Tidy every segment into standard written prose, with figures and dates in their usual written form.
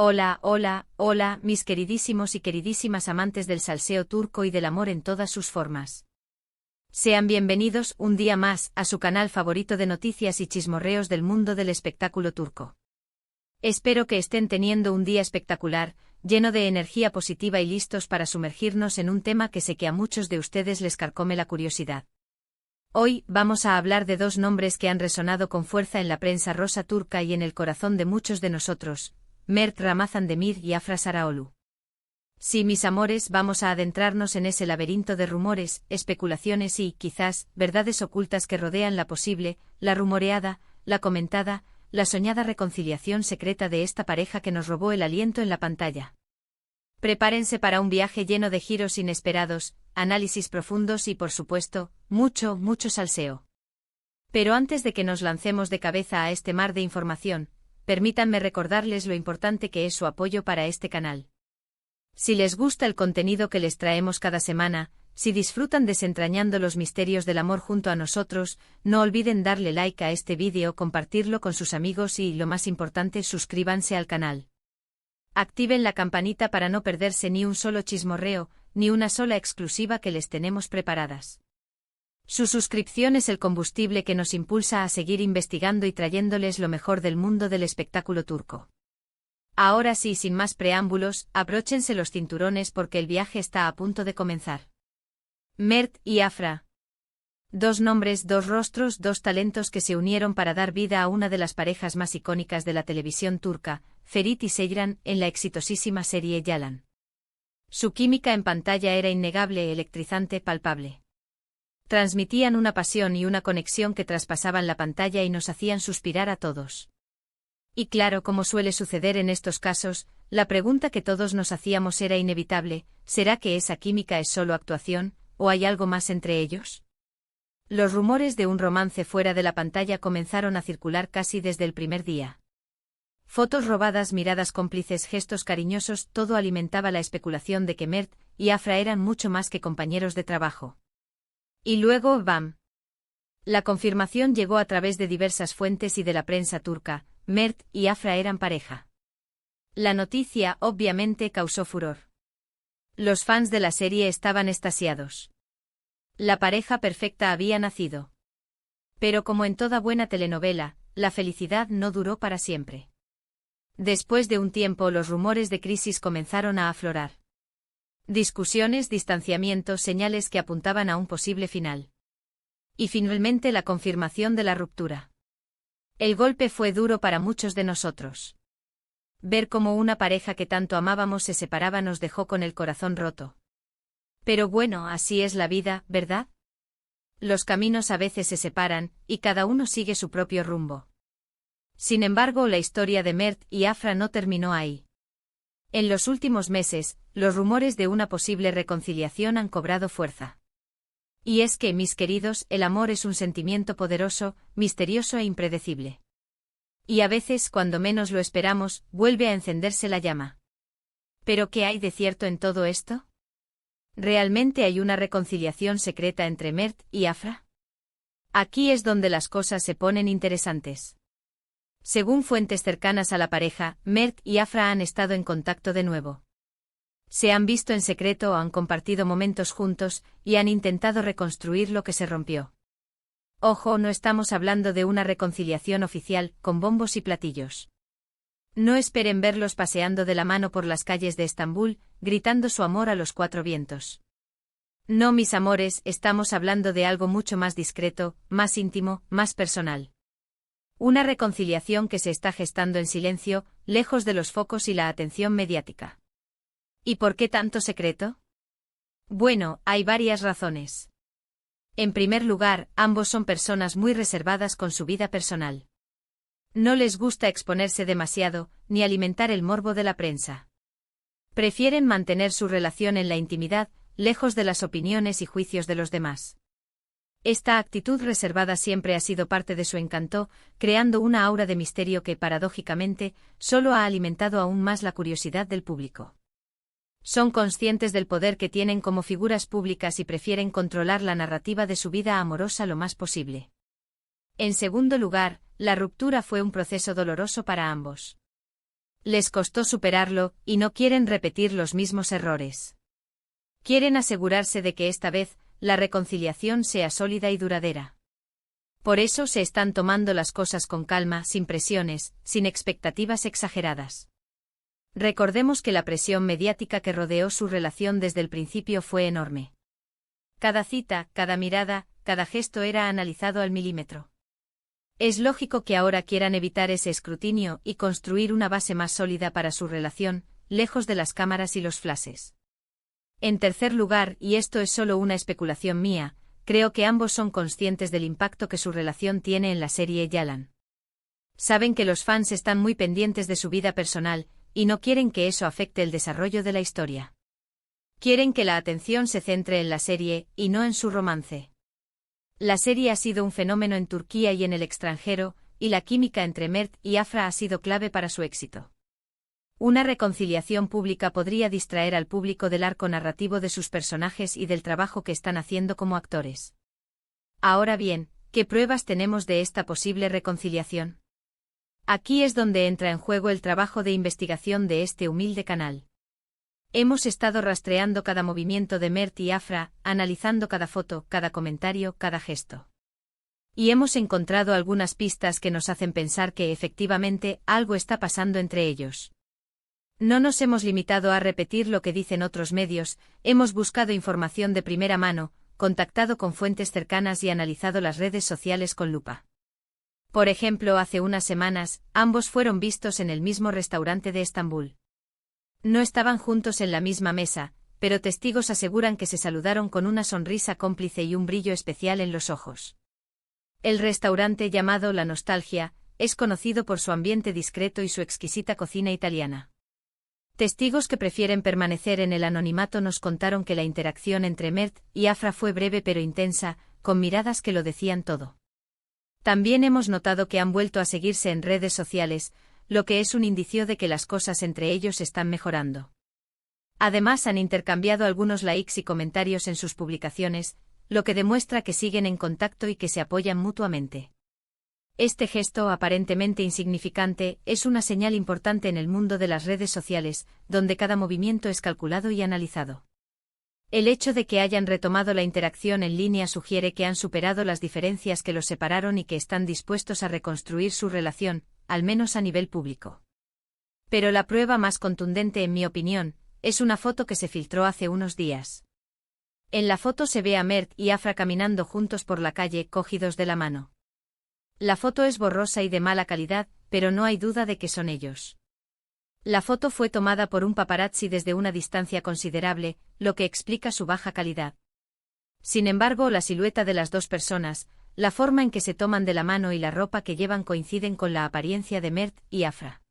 Hola, hola, hola, mis queridísimos y queridísimas amantes del salseo turco y del amor en todas sus formas. Sean bienvenidos un día más a su canal favorito de noticias y chismorreos del mundo del espectáculo turco. Espero que estén teniendo un día espectacular, lleno de energía positiva y listos para sumergirnos en un tema que sé que a muchos de ustedes les carcome la curiosidad. Hoy vamos a hablar de dos nombres que han resonado con fuerza en la prensa rosa turca y en el corazón de muchos de nosotros: Mert Ramazan Demir y Afra Saraoglu. Sí, mis amores, vamos a adentrarnos en ese laberinto de rumores, especulaciones y, quizás, verdades ocultas que rodean la posible, la rumoreada, la comentada, la soñada reconciliación secreta de esta pareja que nos robó el aliento en la pantalla. Prepárense para un viaje lleno de giros inesperados, análisis profundos y, por supuesto, mucho salseo. Pero antes de que nos lancemos de cabeza a este mar de información, permítanme recordarles lo importante que es su apoyo para este canal. Si les gusta el contenido que les traemos cada semana, si disfrutan desentrañando los misterios del amor junto a nosotros, no olviden darle like a este vídeo, compartirlo con sus amigos y, lo más importante, suscríbanse al canal. Activen la campanita para no perderse ni un solo chismorreo, ni una sola exclusiva que les tenemos preparadas. Su suscripción es el combustible que nos impulsa a seguir investigando y trayéndoles lo mejor del mundo del espectáculo turco. Ahora sí, sin más preámbulos, abróchense los cinturones porque el viaje está a punto de comenzar. Mert y Afra. Dos nombres, dos rostros, dos talentos que se unieron para dar vida a una de las parejas más icónicas de la televisión turca, Ferit y Seyran, en la exitosísima serie Yalan. Su química en pantalla era innegable, electrizante, palpable. Transmitían una pasión y una conexión que traspasaban la pantalla y nos hacían suspirar a todos. Y claro, como suele suceder en estos casos, la pregunta que todos nos hacíamos era inevitable: ¿será que esa química es solo actuación, o hay algo más entre ellos? Los rumores de un romance fuera de la pantalla comenzaron a circular casi desde el primer día. Fotos robadas, miradas cómplices, gestos cariñosos, todo alimentaba la especulación de que Mert y Afra eran mucho más que compañeros de trabajo. Y luego, ¡bam! La confirmación llegó a través de diversas fuentes y de la prensa turca: Mert y Afra eran pareja. La noticia, obviamente, causó furor. Los fans de la serie estaban extasiados. La pareja perfecta había nacido. Pero como en toda buena telenovela, la felicidad no duró para siempre. Después de un tiempo, los rumores de crisis comenzaron a aflorar. Discusiones, distanciamientos, señales que apuntaban a un posible final. Y finalmente la confirmación de la ruptura. El golpe fue duro para muchos de nosotros. Ver cómo una pareja que tanto amábamos se separaba nos dejó con el corazón roto. Pero bueno, así es la vida, ¿verdad? Los caminos a veces se separan, y cada uno sigue su propio rumbo. Sin embargo, la historia de Mert y Afra no terminó ahí. En los últimos meses, los rumores de una posible reconciliación han cobrado fuerza. Y es que, mis queridos, el amor es un sentimiento poderoso, misterioso e impredecible. Y a veces, cuando menos lo esperamos, vuelve a encenderse la llama. ¿Pero qué hay de cierto en todo esto? ¿Realmente hay una reconciliación secreta entre Mert y Afra? Aquí es donde las cosas se ponen interesantes. Según fuentes cercanas a la pareja, Mert y Afra han estado en contacto de nuevo. Se han visto en secreto, han compartido momentos juntos, y han intentado reconstruir lo que se rompió. Ojo, no estamos hablando de una reconciliación oficial, con bombos y platillos. No esperen verlos paseando de la mano por las calles de Estambul, gritando su amor a los cuatro vientos. No, mis amores, estamos hablando de algo mucho más discreto, más íntimo, más personal. Una reconciliación que se está gestando en silencio, lejos de los focos y la atención mediática. ¿Y por qué tanto secreto? Bueno, hay varias razones. En primer lugar, ambos son personas muy reservadas con su vida personal. No les gusta exponerse demasiado, ni alimentar el morbo de la prensa. Prefieren mantener su relación en la intimidad, lejos de las opiniones y juicios de los demás. Esta actitud reservada siempre ha sido parte de su encanto, creando una aura de misterio que, paradójicamente, solo ha alimentado aún más la curiosidad del público. Son conscientes del poder que tienen como figuras públicas y prefieren controlar la narrativa de su vida amorosa lo más posible. En segundo lugar, la ruptura fue un proceso doloroso para ambos. Les costó superarlo, y no quieren repetir los mismos errores. Quieren asegurarse de que esta vez, la reconciliación sea sólida y duradera. Por eso se están tomando las cosas con calma, sin presiones, sin expectativas exageradas. Recordemos que la presión mediática que rodeó su relación desde el principio fue enorme. Cada cita, cada mirada, cada gesto era analizado al milímetro. Es lógico que ahora quieran evitar ese escrutinio y construir una base más sólida para su relación, lejos de las cámaras y los flashes. En tercer lugar, y esto es solo una especulación mía, creo que ambos son conscientes del impacto que su relación tiene en la serie Yalan. Saben que los fans están muy pendientes de su vida personal, y no quieren que eso afecte el desarrollo de la historia. Quieren que la atención se centre en la serie, y no en su romance. La serie ha sido un fenómeno en Turquía y en el extranjero, y la química entre Mert y Afra ha sido clave para su éxito. Una reconciliación pública podría distraer al público del arco narrativo de sus personajes y del trabajo que están haciendo como actores. Ahora bien, ¿qué pruebas tenemos de esta posible reconciliación? Aquí es donde entra en juego el trabajo de investigación de este humilde canal. Hemos estado rastreando cada movimiento de Mert y Afra, analizando cada foto, cada comentario, cada gesto. Y hemos encontrado algunas pistas que nos hacen pensar que efectivamente algo está pasando entre ellos. No nos hemos limitado a repetir lo que dicen otros medios, hemos buscado información de primera mano, contactado con fuentes cercanas y analizado las redes sociales con lupa. Por ejemplo, hace unas semanas, ambos fueron vistos en el mismo restaurante de Estambul. No estaban juntos en la misma mesa, pero testigos aseguran que se saludaron con una sonrisa cómplice y un brillo especial en los ojos. El restaurante llamado La Nostalgia es conocido por su ambiente discreto y su exquisita cocina italiana. Testigos que prefieren permanecer en el anonimato nos contaron que la interacción entre Mert y Afra fue breve pero intensa, con miradas que lo decían todo. También hemos notado que han vuelto a seguirse en redes sociales, lo que es un indicio de que las cosas entre ellos están mejorando. Además han intercambiado algunos likes y comentarios en sus publicaciones, lo que demuestra que siguen en contacto y que se apoyan mutuamente. Este gesto aparentemente insignificante es una señal importante en el mundo de las redes sociales, donde cada movimiento es calculado y analizado. El hecho de que hayan retomado la interacción en línea sugiere que han superado las diferencias que los separaron y que están dispuestos a reconstruir su relación, al menos a nivel público. Pero la prueba más contundente, en mi opinión, es una foto que se filtró hace unos días. En la foto se ve a Mert y Afra caminando juntos por la calle, cogidos de la mano. La foto es borrosa y de mala calidad, pero no hay duda de que son ellos. La foto fue tomada por un paparazzi desde una distancia considerable, lo que explica su baja calidad. Sin embargo, la silueta de las dos personas, la forma en que se toman de la mano y la ropa que llevan coinciden con la apariencia de Mert y Afra.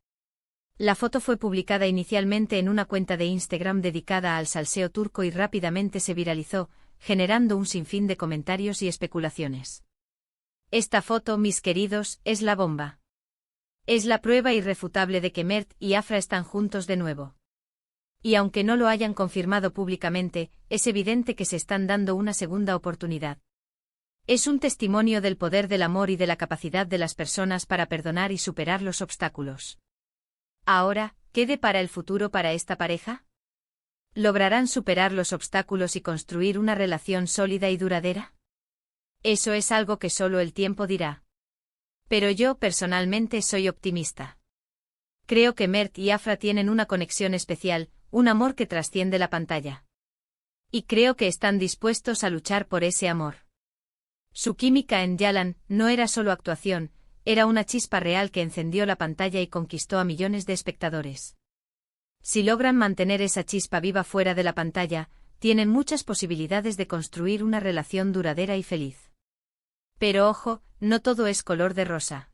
La foto fue publicada inicialmente en una cuenta de Instagram dedicada al salseo turco y rápidamente se viralizó, generando un sinfín de comentarios y especulaciones. Esta foto, mis queridos, es la bomba. Es la prueba irrefutable de que Mert y Afra están juntos de nuevo. Y aunque no lo hayan confirmado públicamente, es evidente que se están dando una segunda oportunidad. Es un testimonio del poder del amor y de la capacidad de las personas para perdonar y superar los obstáculos. Ahora, ¿qué depara el futuro para esta pareja? ¿Lograrán superar los obstáculos y construir una relación sólida y duradera? Eso es algo que solo el tiempo dirá. Pero yo personalmente soy optimista. Creo que Mert y Afra tienen una conexión especial, un amor que trasciende la pantalla. Y creo que están dispuestos a luchar por ese amor. Su química en Yalan no era solo actuación, era una chispa real que encendió la pantalla y conquistó a millones de espectadores. Si logran mantener esa chispa viva fuera de la pantalla, tienen muchas posibilidades de construir una relación duradera y feliz. Pero ojo, no todo es color de rosa.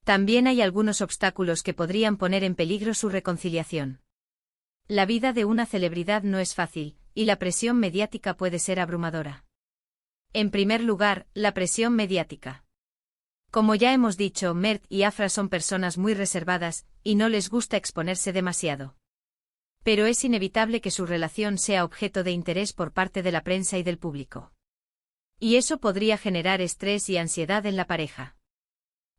También hay algunos obstáculos que podrían poner en peligro su reconciliación. La vida de una celebridad no es fácil, y la presión mediática puede ser abrumadora. En primer lugar, la presión mediática. Como ya hemos dicho, Mert y Afra son personas muy reservadas, y no les gusta exponerse demasiado. Pero es inevitable que su relación sea objeto de interés por parte de la prensa y del público. Y eso podría generar estrés y ansiedad en la pareja.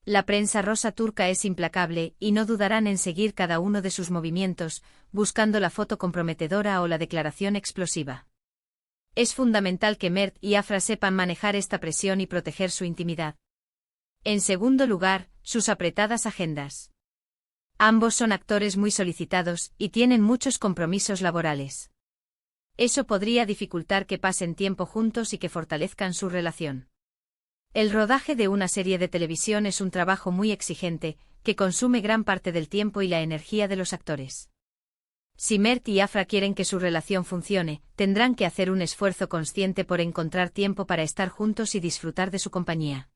La prensa rosa turca es implacable y no dudarán en seguir cada uno de sus movimientos, buscando la foto comprometedora o la declaración explosiva. Es fundamental que Mert y Afra sepan manejar esta presión y proteger su intimidad. En segundo lugar, sus apretadas agendas. Ambos son actores muy solicitados y tienen muchos compromisos laborales. Eso podría dificultar que pasen tiempo juntos y que fortalezcan su relación. El rodaje de una serie de televisión es un trabajo muy exigente, que consume gran parte del tiempo y la energía de los actores. Si Mert y Afra quieren que su relación funcione, tendrán que hacer un esfuerzo consciente por encontrar tiempo para estar juntos y disfrutar de su compañía.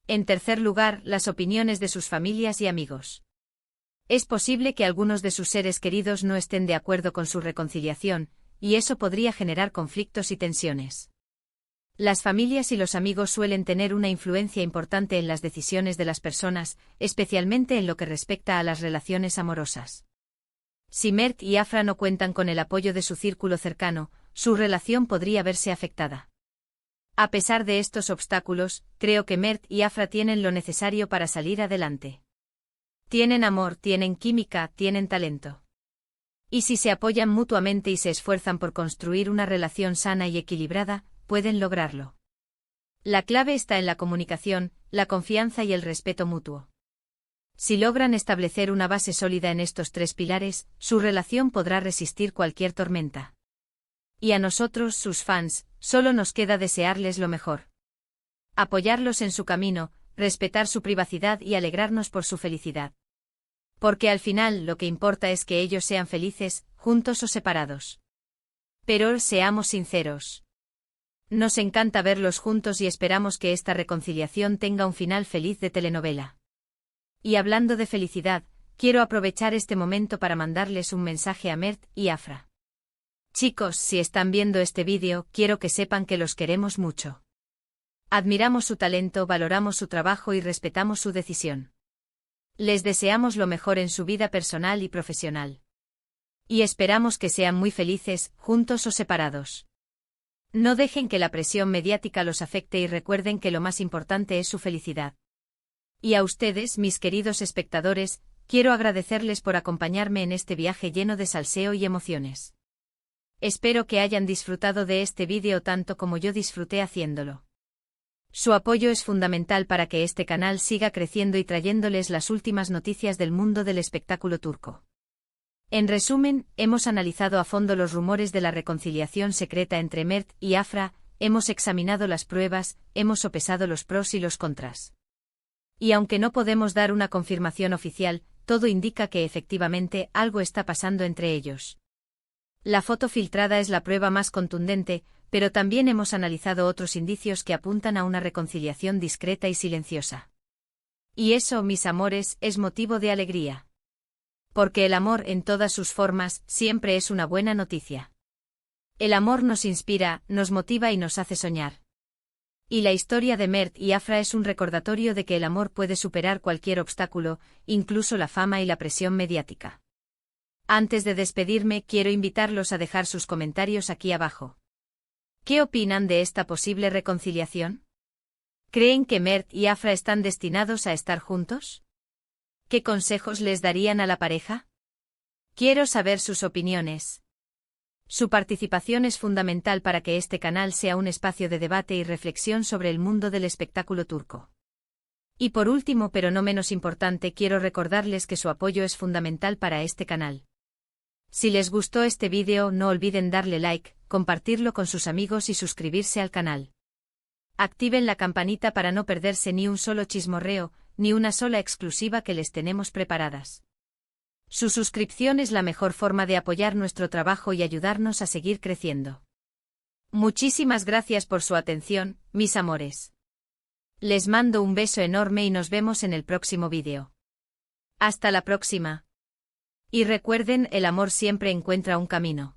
En tercer lugar, las opiniones de sus familias y amigos. Es posible que algunos de sus seres queridos no estén de acuerdo con su reconciliación, y eso podría generar conflictos y tensiones. Las familias y los amigos suelen tener una influencia importante en las decisiones de las personas, especialmente en lo que respecta a las relaciones amorosas. Si Mert y Afra no cuentan con el apoyo de su círculo cercano, su relación podría verse afectada. A pesar de estos obstáculos, creo que Mert y Afra tienen lo necesario para salir adelante. Tienen amor, tienen química, tienen talento. Y si se apoyan mutuamente y se esfuerzan por construir una relación sana y equilibrada, pueden lograrlo. La clave está en la comunicación, la confianza y el respeto mutuo. Si logran establecer una base sólida en estos tres pilares, su relación podrá resistir cualquier tormenta. Y a nosotros, sus fans, solo nos queda desearles lo mejor. Apoyarlos en su camino, respetar su privacidad y alegrarnos por su felicidad. Porque al final lo que importa es que ellos sean felices, juntos o separados. Pero seamos sinceros. Nos encanta verlos juntos y esperamos que esta reconciliación tenga un final feliz de telenovela. Y hablando de felicidad, quiero aprovechar este momento para mandarles un mensaje a Mert y Afra. Chicos, si están viendo este vídeo, quiero que sepan que los queremos mucho. Admiramos su talento, valoramos su trabajo y respetamos su decisión. Les deseamos lo mejor en su vida personal y profesional. Y esperamos que sean muy felices, juntos o separados. No dejen que la presión mediática los afecte y recuerden que lo más importante es su felicidad. Y a ustedes, mis queridos espectadores, quiero agradecerles por acompañarme en este viaje lleno de salseo y emociones. Espero que hayan disfrutado de este vídeo tanto como yo disfruté haciéndolo. Su apoyo es fundamental para que este canal siga creciendo y trayéndoles las últimas noticias del mundo del espectáculo turco. En resumen, hemos analizado a fondo los rumores de la reconciliación secreta entre Mert y Afra, hemos examinado las pruebas, hemos sopesado los pros y los contras. Y aunque no podemos dar una confirmación oficial, todo indica que efectivamente algo está pasando entre ellos. La foto filtrada es la prueba más contundente, pero también hemos analizado otros indicios que apuntan a una reconciliación discreta y silenciosa. Y eso, mis amores, es motivo de alegría. Porque el amor en todas sus formas siempre es una buena noticia. El amor nos inspira, nos motiva y nos hace soñar. Y la historia de Mert y Afra es un recordatorio de que el amor puede superar cualquier obstáculo, incluso la fama y la presión mediática. Antes de despedirme, quiero invitarlos a dejar sus comentarios aquí abajo. ¿Qué opinan de esta posible reconciliación? ¿Creen que Mert y Afra están destinados a estar juntos? ¿Qué consejos les darían a la pareja? Quiero saber sus opiniones. Su participación es fundamental para que este canal sea un espacio de debate y reflexión sobre el mundo del espectáculo turco. Y por último, pero no menos importante, quiero recordarles que su apoyo es fundamental para este canal. Si les gustó este vídeo, no olviden darle like, compartirlo con sus amigos y suscribirse al canal. Activen la campanita para no perderse ni un solo chismorreo, ni una sola exclusiva que les tenemos preparadas. Su suscripción es la mejor forma de apoyar nuestro trabajo y ayudarnos a seguir creciendo. Muchísimas gracias por su atención, mis amores. Les mando un beso enorme y nos vemos en el próximo vídeo. Hasta la próxima. Y recuerden, el amor siempre encuentra un camino.